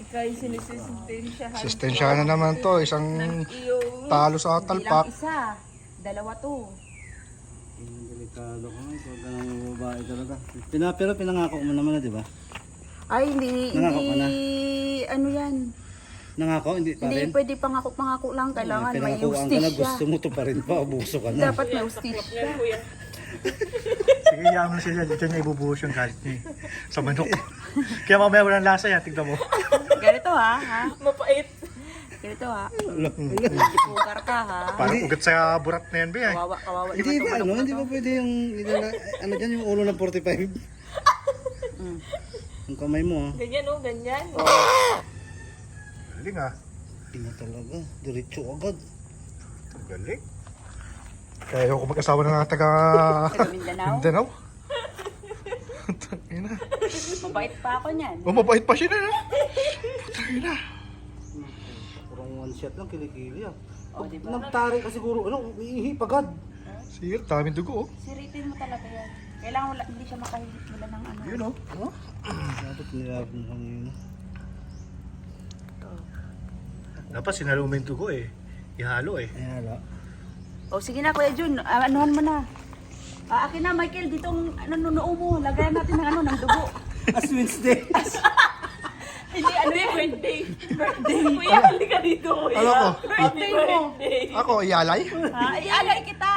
Kay sinisistensyahan. Sistensya na naman to. Isang Iyong talo sa Bilang talpak. isa. Dalawa to. Delikado ko nga. Huwag ka nang babae talaga. Pero pinangako mo naman na, di ba? Ay, hindi, Nangako ka na? ano yan. Nangako? Hindi pa Hindi rin? pwede pangako lang. Kailangan may Pinangakuan ka na, justisya. gusto mo to pa rin pa. Abuso ka na. Dapat may justisya. yan, kuya. Sige, yaman na siya. Dito niya ibubuhos yung galit niya. Sa manok. Kaya mamaya walang lasa yan. Tignan mo. Ganito ha. Mapait. Ganito ha. Mm. Ipukar ka ha. Parang ugat sa burat na yan, Bea. Kawawa Hindi naman ba, itong manok hindi na ba to. pwede yung, ano dyan, yung ulo ng 45? Mm. Ang kamay mo, ha? Ganyan o, ganyan. Galing ah. Ina talaga, diretso agad. Galing. Kaya ako mag-asawa na nga taga Taga Mindanao. Mindanao. Tangina. Mabait pa ako niyan. Oh, mabait pa siya na. Tangina. Parang one shot lang, kilikili, ah. O, diba? Nagtari ka siguro, ano, iihip agad. Sir, daming dugo oh. Siritin mo talaga yan. Kailangan wala, hindi siya makahigit wala ng ano. Yun oh. Oh. Dapat nilabot mo kanina. Dapat sinalo mo yung dugo eh. Ihalo eh. Ayan, hala. O sige na Kuya Jun, anuhan mo na. Akin na Michael, ditong nunoo mo. Lagayan natin ng ano, ng dugo. As Wednesday. Hindi, ano yung birthday? Birthday. Kuya, halika dito, kuya. Ano ko? Happy birthday. Ako, ialay? Ay, alay kita!